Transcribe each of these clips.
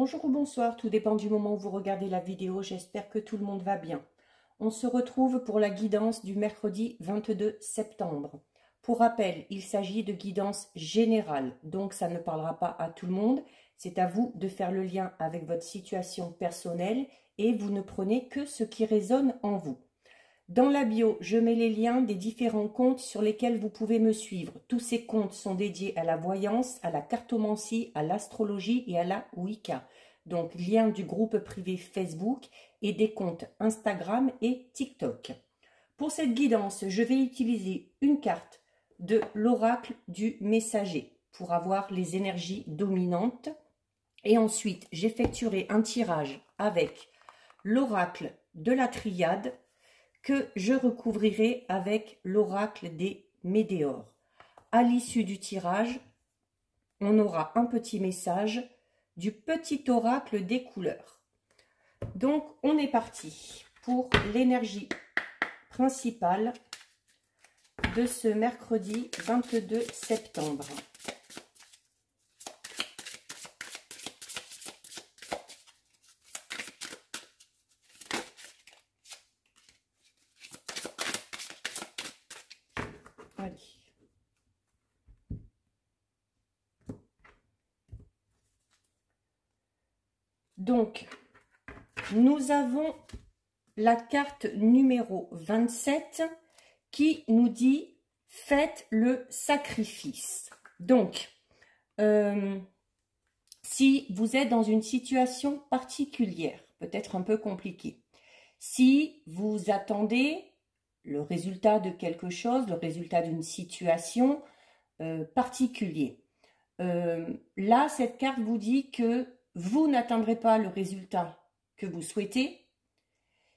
Bonjour ou bonsoir, tout dépend du moment où vous regardez la vidéo, j'espère que tout le monde va bien. On se retrouve pour la guidance du mercredi 22 septembre. Pour rappel, il s'agit de guidance générale, donc ça ne parlera pas à tout le monde. C'est à vous de faire le lien avec votre situation personnelle et vous ne prenez que ce qui résonne en vous. Dans la bio, je mets les liens des différents comptes sur lesquels vous pouvez me suivre. Tous ces comptes sont dédiés à la voyance, à la cartomancie, à l'astrologie et à la Wicca. Donc, lien du groupe privé Facebook et des comptes Instagram et TikTok. Pour cette guidance, je vais utiliser une carte de l'oracle du messager pour avoir les énergies dominantes. Et ensuite, j'effectuerai un tirage avec l'oracle de la triade que je recouvrirai avec l'oracle des météores. À l'issue du tirage, on aura un petit message du petit oracle des couleurs. Donc, on est parti pour l'énergie principale de ce mercredi 22 septembre. Allez. Donc, nous avons la carte numéro 27 qui nous dit « Faites le sacrifice ». Donc, si vous êtes dans une situation particulière, peut-être un peu compliquée, si vous attendez le résultat de quelque chose, le résultat d'une situation particulière, là, cette carte vous dit que vous n'atteindrez pas le résultat que vous souhaitez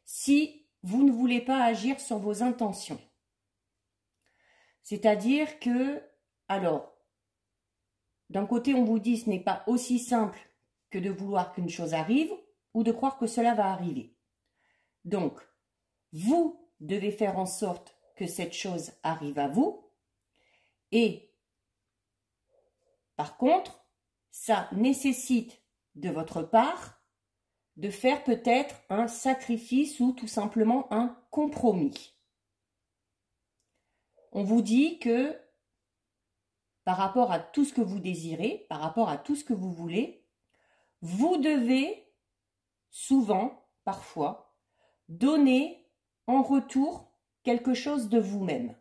si vous ne voulez pas agir sur vos intentions. C'est-à-dire que, alors, d'un côté, on vous dit ce n'est pas aussi simple que de vouloir qu'une chose arrive ou de croire que cela va arriver. Donc, vous devez faire en sorte que cette chose arrive à vous et, par contre, ça nécessite de votre part de faire peut-être un sacrifice ou tout simplement un compromis. On vous dit que par rapport à tout ce que vous désirez, par rapport à tout ce que vous voulez, vous devez souvent, parfois, donner en retour quelque chose de vous-même.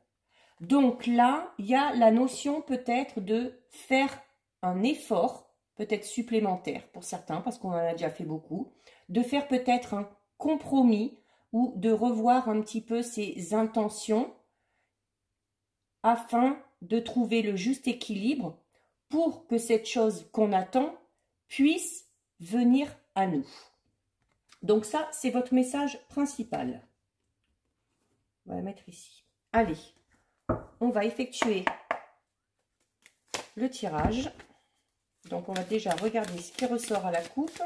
Donc là, il y a la notion peut-être de faire un effort, peut-être supplémentaire pour certains, parce qu'on en a déjà fait beaucoup, de faire peut-être un compromis ou de revoir un petit peu ses intentions afin de trouver le juste équilibre pour que cette chose qu'on attend puisse venir à nous. Donc ça, c'est votre message principal. On va la mettre ici. Allez, on va effectuer le tirage. Donc, on va déjà regarder ce qui ressort à la coupe.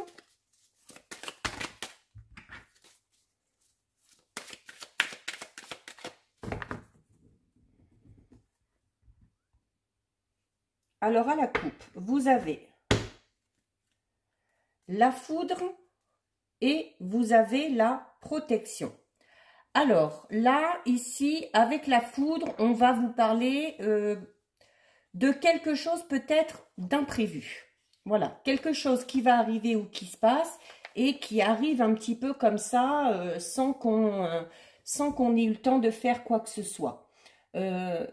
Alors, à la coupe, vous avez la foudre et vous avez la protection. Alors, là, ici, avec la foudre, on va vous parler de quelque chose peut-être d'imprévu. Voilà, quelque chose qui va arriver ou qui se passe et qui arrive un petit peu comme ça, sans qu'on ait eu le temps de faire quoi que ce soit. Il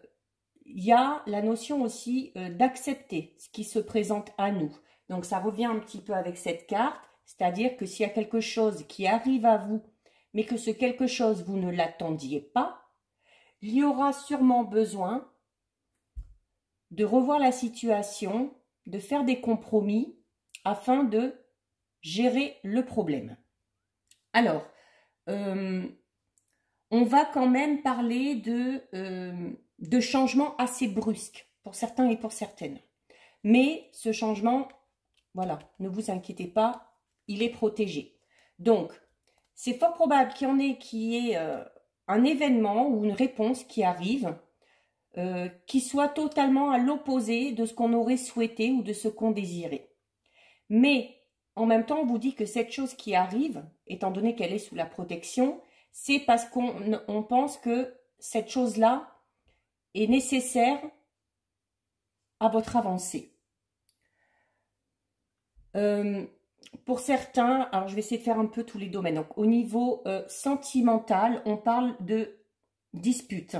y a la notion aussi d'accepter ce qui se présente à nous. Donc, ça revient un petit peu avec cette carte, c'est-à-dire que s'il y a quelque chose qui arrive à vous, mais que ce quelque chose, vous ne l'attendiez pas, il y aura sûrement besoin de revoir la situation, de faire des compromis afin de gérer le problème. Alors, on va quand même parler de changements assez brusques pour certains et pour certaines. Mais ce changement, voilà, ne vous inquiétez pas, il est protégé. Donc, c'est fort probable qu'il y ait un événement ou une réponse qui arrive qui soit totalement à l'opposé de ce qu'on aurait souhaité ou de ce qu'on désirait. Mais en même temps, on vous dit que cette chose qui arrive, étant donné qu'elle est sous la protection, c'est parce qu'on pense que cette chose-là est nécessaire à votre avancée. Pour certains, alors je vais essayer de faire un peu tous les domaines. Donc, au niveau sentimental, on parle de dispute,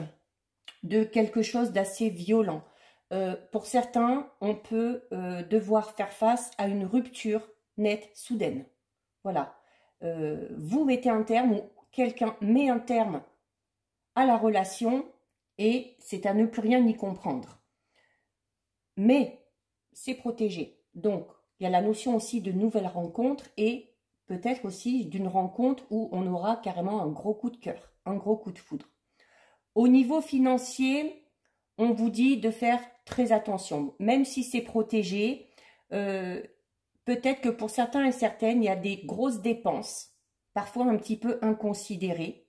de quelque chose d'assez violent. Pour certains, on peut devoir faire face à une rupture nette, soudaine. Voilà. Vous mettez un terme ou quelqu'un met un terme à la relation et c'est à ne plus rien y comprendre. Mais c'est protégé. Donc, il y a la notion aussi de nouvelles rencontres et peut-être aussi d'une rencontre où on aura carrément un gros coup de cœur, un gros coup de foudre. Au niveau financier, on vous dit de faire très attention. Même si c'est protégé, peut-être que pour certains et certaines, il y a des grosses dépenses, parfois un petit peu inconsidérées,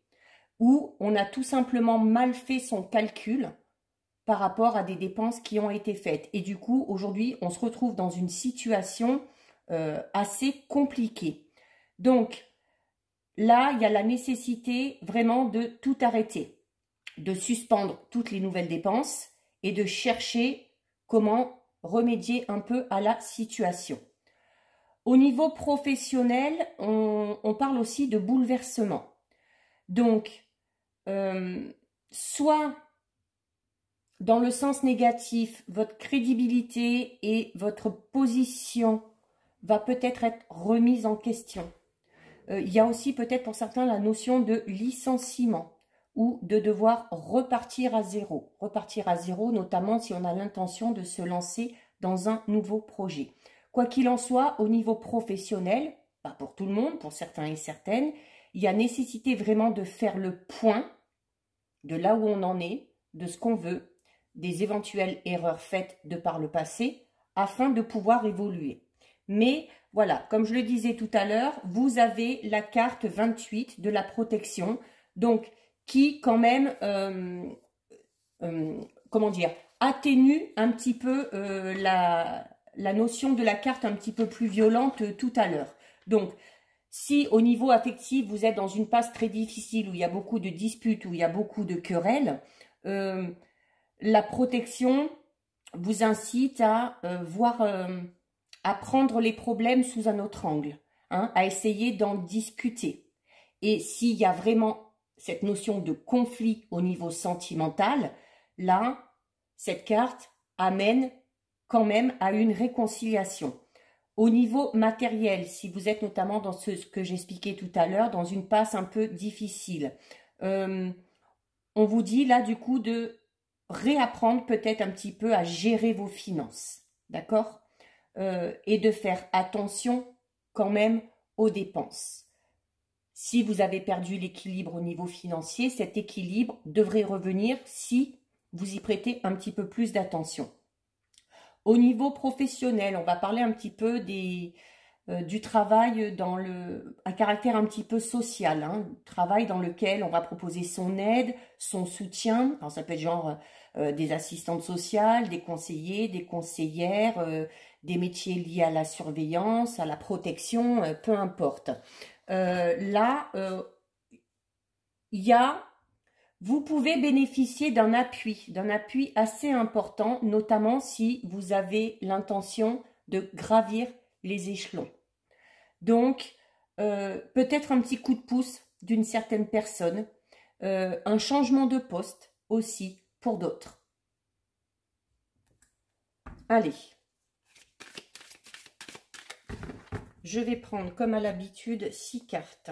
où on a tout simplement mal fait son calcul par rapport à des dépenses qui ont été faites. Et du coup, aujourd'hui, on se retrouve dans une situation assez compliquée. Donc, là, il y a la nécessité vraiment de tout arrêter, de suspendre toutes les nouvelles dépenses et de chercher comment remédier un peu à la situation. Au niveau professionnel, on parle aussi de bouleversement. Donc, soit dans le sens négatif, votre crédibilité et votre position va peut-être être remise en question. Il y a aussi peut-être pour certains la notion de licenciement ou de devoir repartir à zéro. Repartir à zéro, notamment si on a l'intention de se lancer dans un nouveau projet. Quoi qu'il en soit, au niveau professionnel, pas pour tout le monde, pour certains et certaines, il y a nécessité vraiment de faire le point de là où on en est, de ce qu'on veut, des éventuelles erreurs faites de par le passé, afin de pouvoir évoluer. Mais voilà, comme je le disais tout à l'heure, vous avez la carte 28 de la protection, donc qui quand même, comment dire, atténue un petit peu la notion de la carte un petit peu plus violente tout à l'heure. Donc, si au niveau affectif, vous êtes dans une passe très difficile, où il y a beaucoup de disputes, où il y a beaucoup de querelles, la protection vous incite à à prendre les problèmes sous un autre angle, hein, à essayer d'en discuter. Et s'il y a vraiment cette notion de conflit au niveau sentimental, là, cette carte amène quand même à une réconciliation. Au niveau matériel, si vous êtes notamment dans ce que j'expliquais tout à l'heure, dans une passe un peu difficile, on vous dit là du coup de réapprendre peut-être un petit peu à gérer vos finances, d'accord, et de faire attention quand même aux dépenses. Si vous avez perdu l'équilibre au niveau financier, cet équilibre devrait revenir si vous y prêtez un petit peu plus d'attention. Au niveau professionnel, on va parler un petit peu du travail à caractère un petit peu social, hein, travail dans lequel on va proposer son aide, son soutien. Alors ça peut être genre des assistantes sociales, des conseillers, des conseillères, des métiers liés à la surveillance, à la protection, peu importe. Là, vous pouvez bénéficier d'un appui assez important, notamment si vous avez l'intention de gravir les échelons. Donc, peut-être un petit coup de pouce d'une certaine personne, un changement de poste aussi pour d'autres. Allez, je vais prendre comme à l'habitude 6 cartes.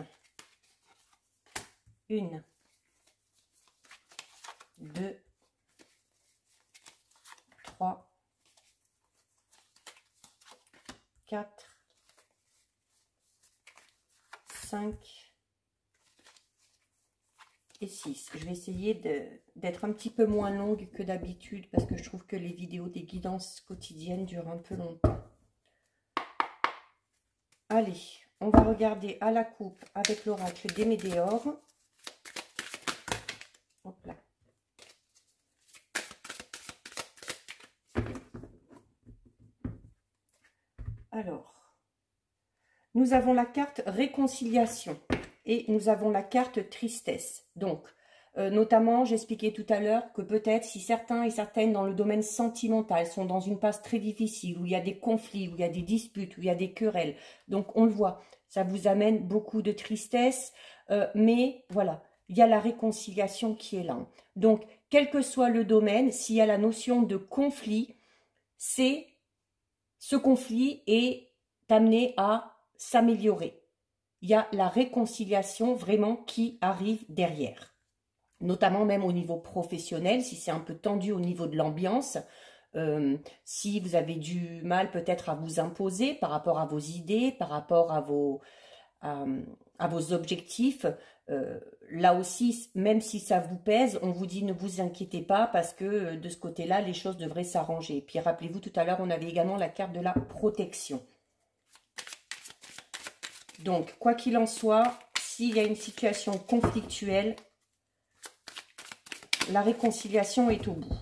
1, 2, 3, 4, 5 et 6. Je vais essayer d'être un petit peu moins longue que d'habitude parce que je trouve que les vidéos des guidances quotidiennes durent un peu longtemps. Allez, on va regarder à la coupe avec l'oracle des Médéors. Hop là. Alors, Nous avons la carte réconciliation et nous avons la carte tristesse. Donc, notamment, j'expliquais tout à l'heure que peut-être si certains et certaines dans le domaine sentimental sont dans une passe très difficile, où il y a des conflits, où il y a des disputes, où il y a des querelles. Donc, on le voit, ça vous amène beaucoup de tristesse, mais voilà, il y a la réconciliation qui est là. Donc, quel que soit le domaine, s'il y a la notion de conflit, ce conflit est amené à s'améliorer. Il y a la réconciliation vraiment qui arrive derrière. Notamment même au niveau professionnel, si c'est un peu tendu au niveau de l'ambiance, si vous avez du mal peut-être à vous imposer par rapport à vos idées, par rapport à vos objectifs, là aussi, même si ça vous pèse, on vous dit ne vous inquiétez pas parce que de ce côté-là, les choses devraient s'arranger. Puis rappelez-vous, tout à l'heure, on avait également la carte de la protection. Donc, quoi qu'il en soit, s'il y a une situation conflictuelle, la réconciliation est au bout.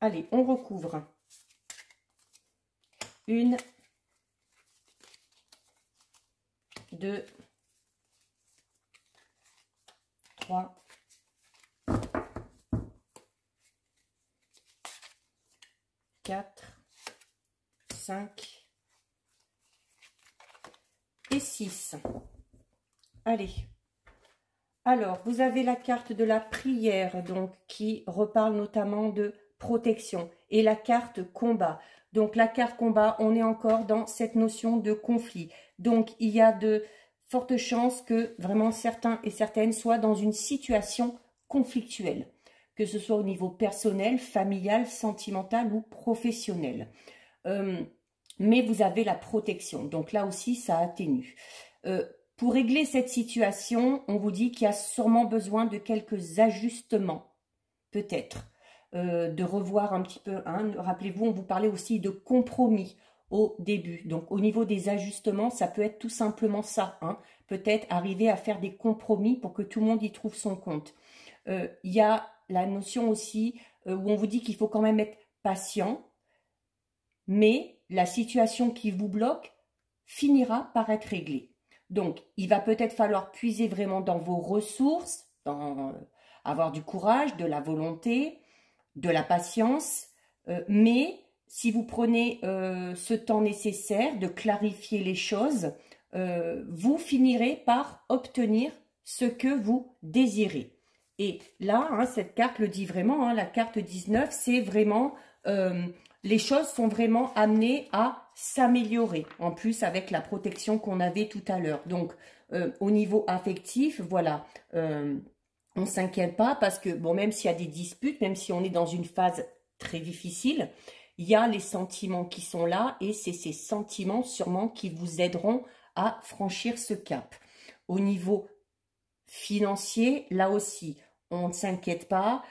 Allez, on recouvre. 1, 2, 3, 4, 5 et 6. Allez. Alors, vous avez la carte de la prière, donc, qui reparle notamment de protection. Et la carte combat. Donc, la carte combat, on est encore dans cette notion de conflit. Donc, il y a de fortes chances que vraiment certains et certaines soient dans une situation conflictuelle. Que ce soit au niveau personnel, familial, sentimental ou professionnel. Mais vous avez la protection. Donc, là aussi, ça atténue. Pour régler cette situation, on vous dit qu'il y a sûrement besoin de quelques ajustements, peut-être, de revoir un petit peu. Hein. Rappelez-vous, on vous parlait aussi de compromis au début. Donc, au niveau des ajustements, ça peut être tout simplement ça. Hein. Peut-être arriver à faire des compromis pour que tout le monde y trouve son compte. Il y a la notion aussi où on vous dit qu'il faut quand même être patient, mais la situation qui vous bloque finira par être réglée. Donc, il va peut-être falloir puiser vraiment dans vos ressources, avoir du courage, de la volonté, de la patience. Mais si vous prenez ce temps nécessaire de clarifier les choses, vous finirez par obtenir ce que vous désirez. Et là, hein, cette carte le dit vraiment, hein, la carte 19, c'est vraiment... les choses sont vraiment amenées à s'améliorer, en plus avec la protection qu'on avait tout à l'heure. Donc, au niveau affectif, voilà, on ne s'inquiète pas parce que, bon, même s'il y a des disputes, même si on est dans une phase très difficile, il y a les sentiments qui sont là et c'est ces sentiments sûrement qui vous aideront à franchir ce cap. Au niveau financier, là aussi, on ne s'inquiète pas.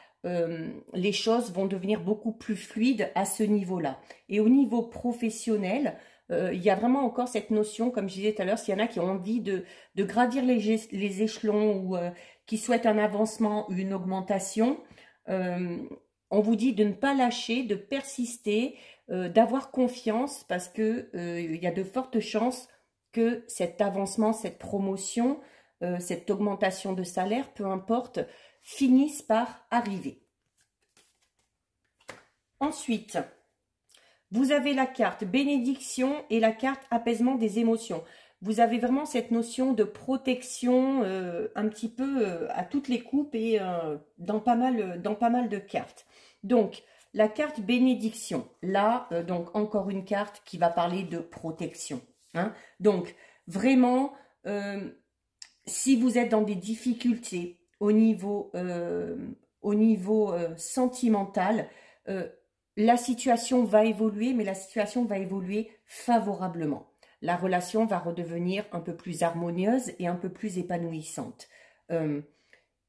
Les choses vont devenir beaucoup plus fluides à ce niveau-là. Et au niveau professionnel, il y a vraiment encore cette notion, comme je disais tout à l'heure, s'il y en a qui ont envie de gravir les échelons ou qui souhaitent un avancement ou une augmentation, on vous dit de ne pas lâcher, de persister, d'avoir confiance parce que il y a de fortes chances que cet avancement, cette promotion, cette augmentation de salaire, peu importe, finissent par arriver. Ensuite, vous avez la carte bénédiction et la carte apaisement des émotions. Vous avez vraiment cette notion de protection un petit peu à toutes les coupes et dans pas mal de cartes. Donc, la carte bénédiction, là, donc encore une carte qui va parler de protection. Hein. Donc, vraiment, si vous êtes dans des difficultés, au niveau sentimental, la situation va évoluer, mais la situation va évoluer favorablement. La relation va redevenir un peu plus harmonieuse et un peu plus épanouissante. Il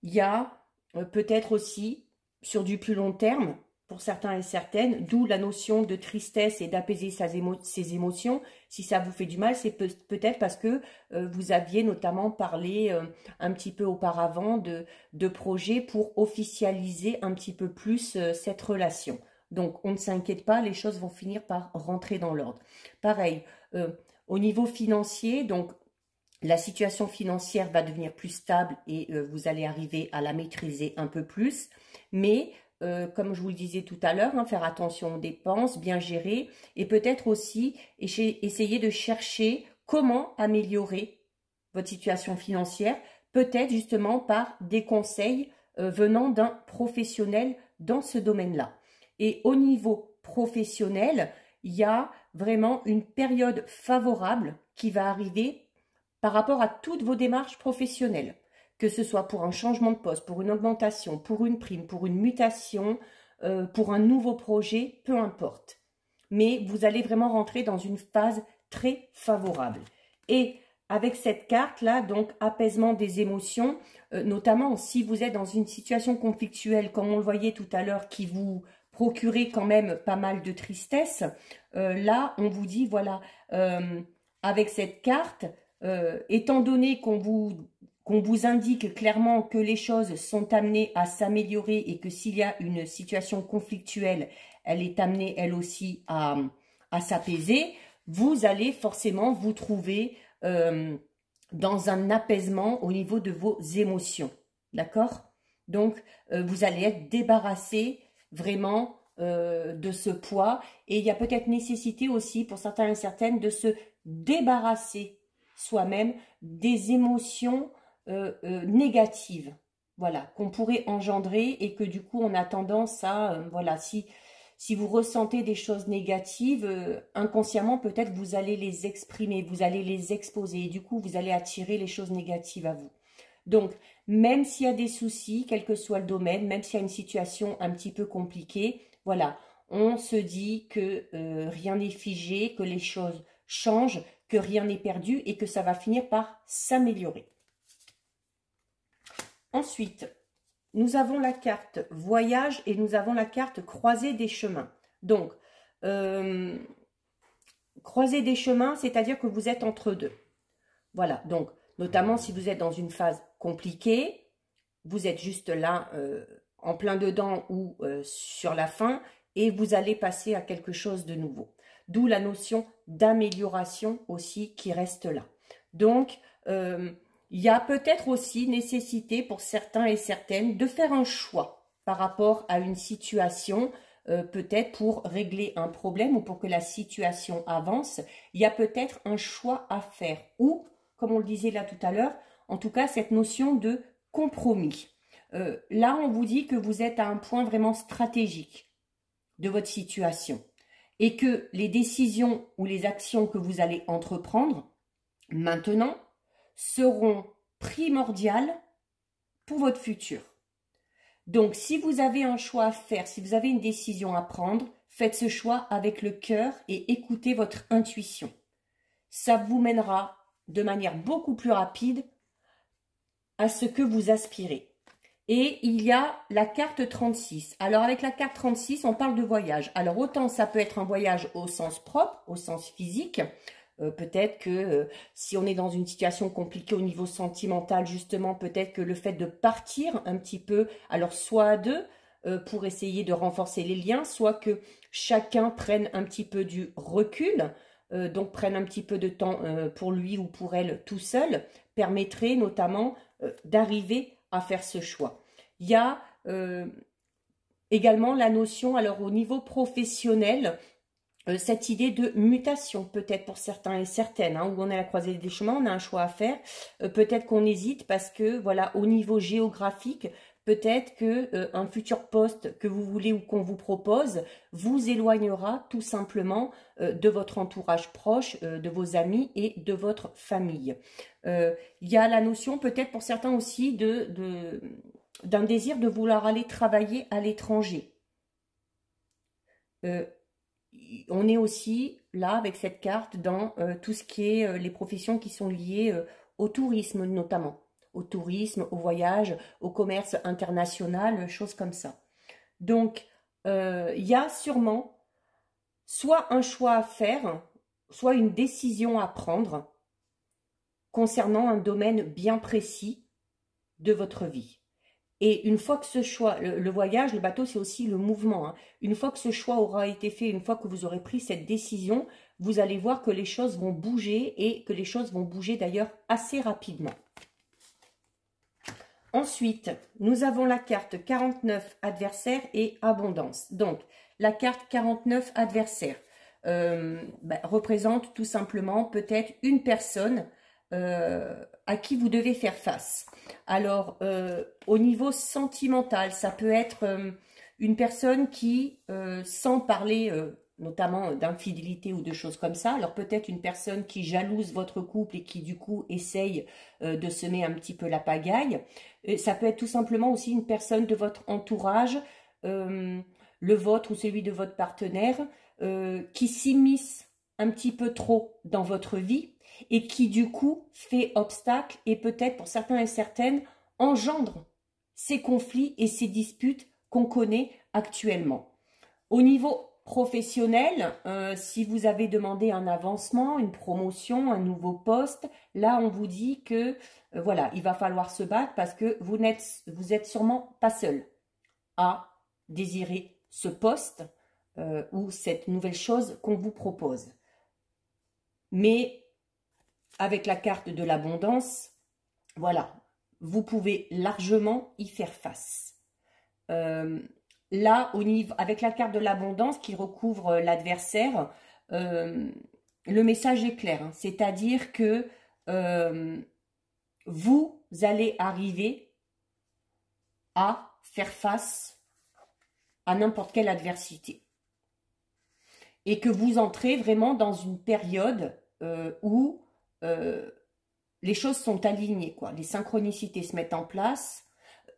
y a peut-être aussi, sur du plus long terme, pour certains et certaines, d'où la notion de tristesse et d'apaiser ses émotions. Si ça vous fait du mal, c'est peut-être parce que vous aviez notamment parlé un petit peu auparavant de projets pour officialiser un petit peu plus cette relation. Donc, on ne s'inquiète pas, les choses vont finir par rentrer dans l'ordre. Pareil, Au niveau financier, donc la situation financière va devenir plus stable et vous allez arriver à la maîtriser un peu plus. Mais comme je vous le disais tout à l'heure, hein, faire attention aux dépenses, bien gérer et peut-être aussi essayer de chercher comment améliorer votre situation financière, peut-être justement par des conseils venant d'un professionnel dans ce domaine-là. Et au niveau professionnel, il y a vraiment une période favorable qui va arriver par rapport à toutes vos démarches professionnelles, que ce soit pour un changement de poste, pour une augmentation, pour une prime, pour une mutation, pour un nouveau projet, peu importe. Mais vous allez vraiment rentrer dans une phase très favorable. Et avec cette carte-là, donc apaisement des émotions, notamment si vous êtes dans une situation conflictuelle, comme on le voyait tout à l'heure, qui vous procurait quand même pas mal de tristesse, là, on vous dit, voilà, avec cette carte, étant donné qu'on vous indique clairement que les choses sont amenées à s'améliorer et que s'il y a une situation conflictuelle, elle est amenée elle aussi à s'apaiser, vous allez forcément vous trouver dans un apaisement au niveau de vos émotions. D'accord? Donc, vous allez être débarrassé vraiment de ce poids. Et il y a peut-être nécessité aussi pour certains et certaines de se débarrasser soi-même des émotions négatives, voilà, qu'on pourrait engendrer et que du coup on a tendance à, voilà, si vous ressentez des choses négatives, inconsciemment peut-être vous allez les exprimer, vous allez les exposer et du coup vous allez attirer les choses négatives à vous. Donc, même s'il y a des soucis, quel que soit le domaine, même s'il y a une situation un petit peu compliquée, voilà, on se dit que rien n'est figé, que les choses changent, que rien n'est perdu et que ça va finir par s'améliorer. Ensuite, nous avons la carte voyage et nous avons la carte croisée des chemins. Donc, croisée des chemins, c'est-à-dire que vous êtes entre deux. Voilà, donc, notamment si vous êtes dans une phase compliquée, vous êtes juste là en plein dedans ou sur la fin et vous allez passer à quelque chose de nouveau. D'où la notion d'amélioration aussi qui reste là. Donc, il y a peut-être aussi nécessité pour certains et certaines de faire un choix par rapport à une situation, peut-être pour régler un problème ou pour que la situation avance. Il y a peut-être un choix à faire ou, comme on le disait là tout à l'heure, en tout cas cette notion de compromis. Là, on vous dit que vous êtes à un point vraiment stratégique de votre situation et que les décisions ou les actions que vous allez entreprendre maintenant seront primordiales pour votre futur. Donc, si vous avez un choix à faire, si vous avez une décision à prendre, faites ce choix avec le cœur et écoutez votre intuition. Ça vous mènera de manière beaucoup plus rapide à ce que vous aspirez. Et il y a la carte 36. Alors, avec la carte 36, on parle de voyage. Alors, autant ça peut être un voyage au sens propre, au sens physique. Peut-être que si on est dans une situation compliquée au niveau sentimental, justement, peut-être que le fait de partir un petit peu, alors soit à deux, pour essayer de renforcer les liens, soit que chacun prenne un petit peu du recul, donc prenne un petit peu de temps pour lui ou pour elle tout seul, permettrait notamment d'arriver à faire ce choix. Il y a également la notion, alors au niveau professionnel, cette idée de mutation, peut-être pour certains et certaines, hein, où on est à la croisée des chemins, on a un choix à faire, peut-être qu'on hésite parce que, voilà, au niveau géographique, peut-être que un futur poste que vous voulez ou qu'on vous propose vous éloignera tout simplement de votre entourage proche, de vos amis et de votre famille. Il y a la notion peut-être pour certains aussi d'un désir de vouloir aller travailler à l'étranger. On est aussi là avec cette carte dans tout ce qui est les professions qui sont liées au tourisme notamment. Au tourisme, au voyage, au commerce international, choses comme ça. Donc, il y a sûrement soit un choix à faire, soit une décision à prendre concernant un domaine bien précis de votre vie. Et une fois que ce choix, le voyage, le bateau, c'est aussi le mouvement, hein. Une fois que ce choix aura été fait, une fois que vous aurez pris cette décision, vous allez voir que les choses vont bouger et que les choses vont bouger d'ailleurs assez rapidement. Ensuite, nous avons la carte 49 adversaire et abondance. Donc, la carte 49 adversaire représente tout simplement peut-être une personne à qui vous devez faire face. Alors, au niveau sentimental, ça peut être une personne qui, sans parler notamment d'infidélité ou de choses comme ça, alors peut-être une personne qui jalouse votre couple et qui du coup essaye de semer un petit peu la pagaille. Ça peut être tout simplement aussi une personne de votre entourage, le vôtre ou celui de votre partenaire, qui s'immisce un petit peu trop dans votre vie et qui du coup fait obstacle et peut-être pour certains et certaines engendre ces conflits et ces disputes qu'on connaît actuellement. Au niveau professionnel, si vous avez demandé un avancement, une promotion, un nouveau poste, là on vous dit que voilà, il va falloir se battre parce que vous êtes sûrement pas seul à désirer ce poste ou cette nouvelle chose qu'on vous propose. Mais avec la carte de l'abondance, voilà, vous pouvez largement y faire face. Là, avec la carte de l'abondance qui recouvre l'adversaire, le message est clair, hein, c'est-à-dire que vous allez arriver à faire face à n'importe quelle adversité. Et que vous entrez vraiment dans une période où les choses sont alignées, quoi. Les synchronicités se mettent en place,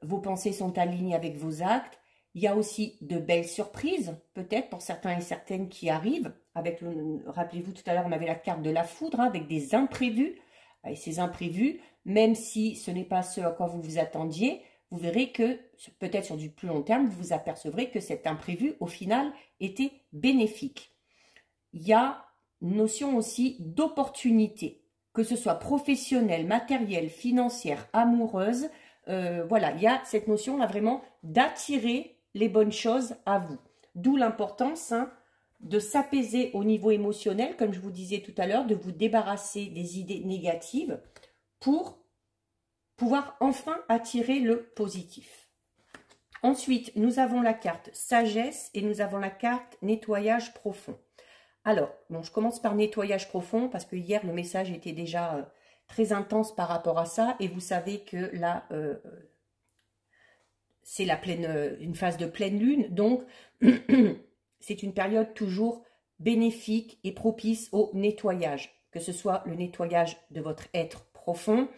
vos pensées sont alignées avec vos actes. Il y a aussi de belles surprises, peut-être pour certains et certaines qui arrivent. Rappelez-vous, tout à l'heure, on avait la carte de la foudre, hein, avec des imprévus. Et ces imprévus, même si ce n'est pas ce à quoi vous vous attendiez, vous verrez que, peut-être sur du plus long terme, vous vous apercevrez que cet imprévu, au final, était bénéfique. Il y a une notion aussi d'opportunité, que ce soit professionnelle, matérielle, financière, amoureuse. Voilà, il y a cette notion-là vraiment d'attirer les bonnes choses à vous. D'où l'importance de s'apaiser au niveau émotionnel, comme je vous disais tout à l'heure, de vous débarrasser des idées négatives pour pouvoir enfin attirer le positif. Ensuite, nous avons la carte sagesse et nous avons la carte nettoyage profond. Alors, bon, je commence par nettoyage profond parce que hier, le message était déjà très intense par rapport à ça. Et vous savez que là, c'est une phase de pleine lune. Donc, c'est une période toujours bénéfique et propice au nettoyage. Que ce soit le nettoyage de votre être profond,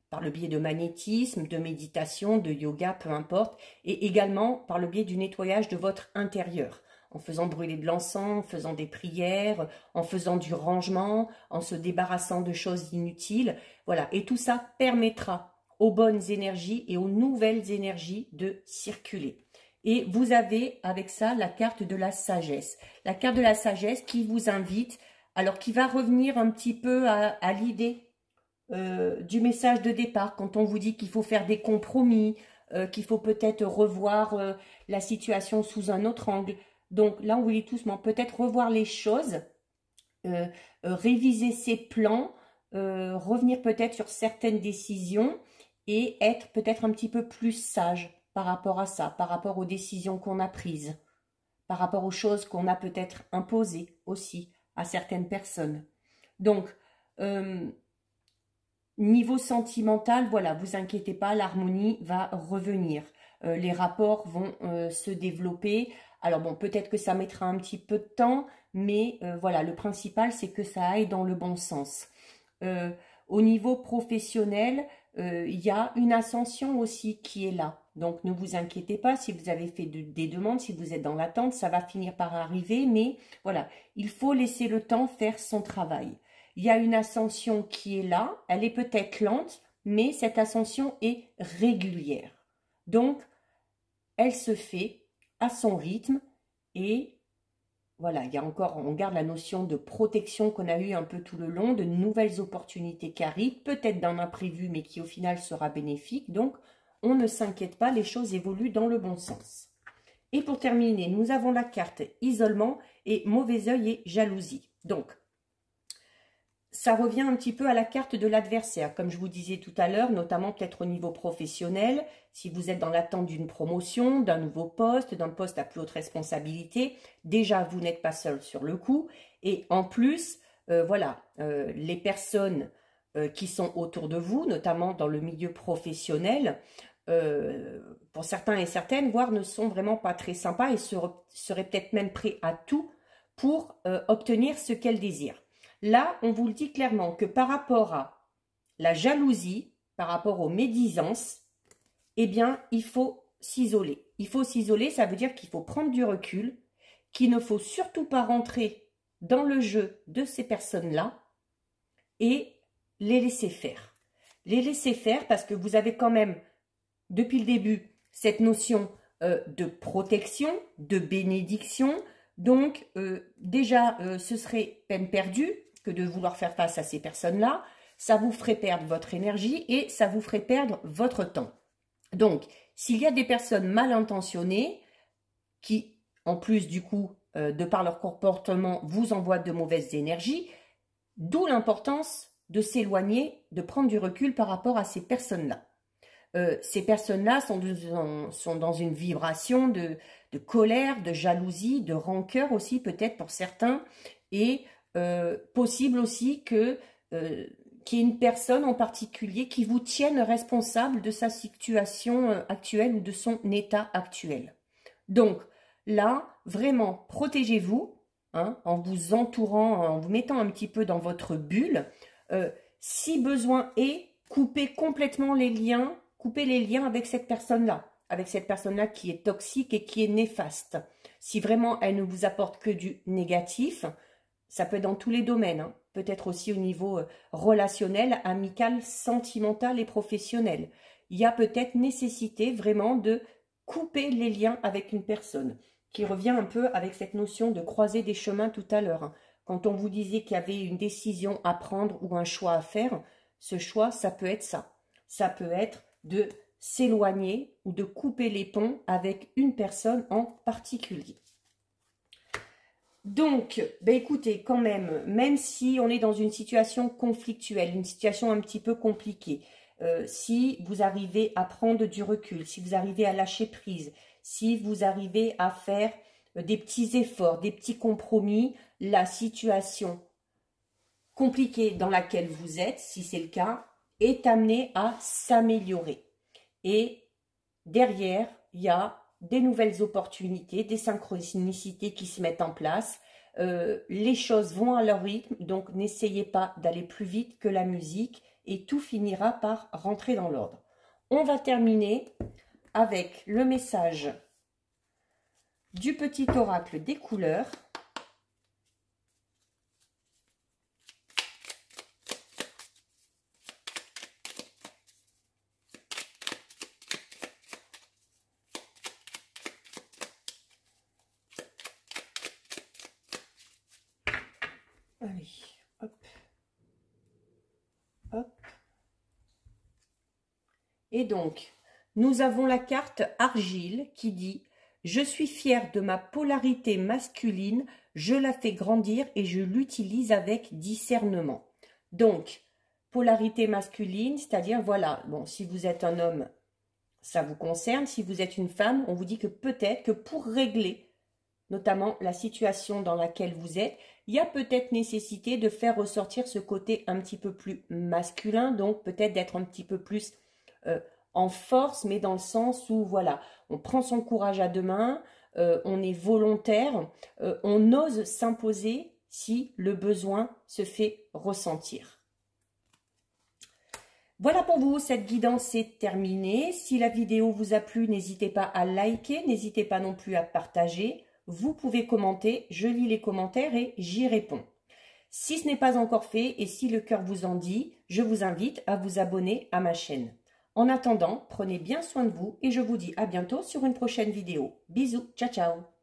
par le biais de magnétisme, de méditation, de yoga, peu importe. Et également par le biais du nettoyage de votre intérieur. En faisant brûler de l'encens, en faisant des prières, en faisant du rangement, en se débarrassant de choses inutiles. Voilà, et tout ça permettra aux bonnes énergies et aux nouvelles énergies de circuler. Et vous avez avec ça la carte de la sagesse. La carte de la sagesse qui vous invite, alors qui va revenir un petit peu à l'idée du message de départ, quand on vous dit qu'il faut faire des compromis, qu'il faut peut-être revoir la situation sous un autre angle. Donc là, on vous dit doucement, peut-être revoir les choses, réviser ses plans, revenir peut-être sur certaines décisions et être peut-être un petit peu plus sage par rapport à ça, par rapport aux décisions qu'on a prises, par rapport aux choses qu'on a peut-être imposées aussi à certaines personnes. Donc, niveau sentimental, voilà, vous inquiétez pas, l'harmonie va revenir. Les rapports vont se développer. Alors bon, peut-être que ça mettra un petit peu de temps, mais voilà, le principal, c'est que ça aille dans le bon sens. Au niveau professionnel, il y a une ascension aussi qui est là. Donc, ne vous inquiétez pas, si vous avez fait des demandes, si vous êtes dans l'attente, ça va finir par arriver. Mais voilà, il faut laisser le temps faire son travail. Il y a une ascension qui est là, elle est peut-être lente, mais cette ascension est régulière. Donc, elle se fait à son rythme et voilà, il y a encore, on garde la notion de protection qu'on a eu un peu tout le long, de nouvelles opportunités qui arrivent, peut-être d'un imprévu, mais qui au final sera bénéfique. Donc, on ne s'inquiète pas, les choses évoluent dans le bon sens. Et pour terminer, nous avons la carte isolement et mauvais œil et jalousie. Donc, ça revient un petit peu à la carte de l'adversaire, comme je vous disais tout à l'heure, notamment peut-être au niveau professionnel, si vous êtes dans l'attente d'une promotion, d'un nouveau poste, d'un poste à plus haute responsabilité, déjà vous n'êtes pas seul sur le coup, et en plus, voilà, les personnes qui sont autour de vous, notamment dans le milieu professionnel, pour certains et certaines, voire ne sont vraiment pas très sympas et seraient peut-être même prêts à tout pour obtenir ce qu'elles désirent. Là, on vous le dit clairement que par rapport à la jalousie, par rapport aux médisances, eh bien, il faut s'isoler. Il faut s'isoler, ça veut dire qu'il faut prendre du recul, qu'il ne faut surtout pas rentrer dans le jeu de ces personnes-là et les laisser faire. Les laisser faire parce que vous avez quand même, depuis le début, cette notion de protection, de bénédiction. Donc, déjà, ce serait peine perdue que de vouloir faire face à ces personnes-là. Ça vous ferait perdre votre énergie et ça vous ferait perdre votre temps. Donc, s'il y a des personnes mal intentionnées qui, en plus du coup, de par leur comportement, vous envoient de mauvaises énergies, d'où l'importance de s'éloigner, de prendre du recul par rapport à ces personnes-là. Ces personnes-là sont dans une vibration de colère, de jalousie, de rancœur aussi peut-être pour certains, et possible aussi qu'il y ait une personne en particulier qui vous tienne responsable de sa situation actuelle ou de son état actuel. Donc là, vraiment, protégez-vous hein, en vous entourant, en vous mettant un petit peu dans votre bulle. Si besoin est, coupez complètement les liens, coupez les liens avec cette personne-là qui est toxique et qui est néfaste. Si vraiment elle ne vous apporte que du négatif, ça peut être dans tous les domaines, hein, peut-être aussi au niveau relationnel, amical, sentimental et professionnel. Il y a peut-être nécessité vraiment de couper les liens avec une personne, qui revient un peu avec cette notion de croiser des chemins tout à l'heure. Hein. Quand on vous disait qu'il y avait une décision à prendre ou un choix à faire, ce choix, ça peut être ça. Ça peut être de s'éloigner ou de couper les ponts avec une personne en particulier. Donc, ben écoutez, quand même si on est dans une situation conflictuelle, une situation un petit peu compliquée, si vous arrivez à prendre du recul, si vous arrivez à lâcher prise, si vous arrivez à faire des petits efforts, des petits compromis, la situation compliquée dans laquelle vous êtes, si c'est le cas, est amenée à s'améliorer. Et derrière, il y a des nouvelles opportunités, des synchronicités qui se mettent en place. Les choses vont à leur rythme, donc n'essayez pas d'aller plus vite que la musique et tout finira par rentrer dans l'ordre. On va terminer avec le message du petit oracle des couleurs. Allez, hop, hop. Et donc, nous avons la carte Argile qui dit « Je suis fière de ma polarité masculine, je la fais grandir et je l'utilise avec discernement. » Donc, polarité masculine, c'est-à-dire, voilà, bon, si vous êtes un homme, ça vous concerne. Si vous êtes une femme, on vous dit que peut-être que pour régler notamment la situation dans laquelle vous êtes, il y a peut-être nécessité de faire ressortir ce côté un petit peu plus masculin, donc peut-être d'être un petit peu plus en force, mais dans le sens où, voilà, on prend son courage à deux mains, on est volontaire, on ose s'imposer si le besoin se fait ressentir. Voilà pour vous, cette guidance est terminée. Si la vidéo vous a plu, n'hésitez pas à liker, n'hésitez pas non plus à partager. Vous pouvez commenter, je lis les commentaires et j'y réponds. Si ce n'est pas encore fait et si le cœur vous en dit, je vous invite à vous abonner à ma chaîne. En attendant, prenez bien soin de vous et je vous dis à bientôt sur une prochaine vidéo. Bisous, ciao ciao.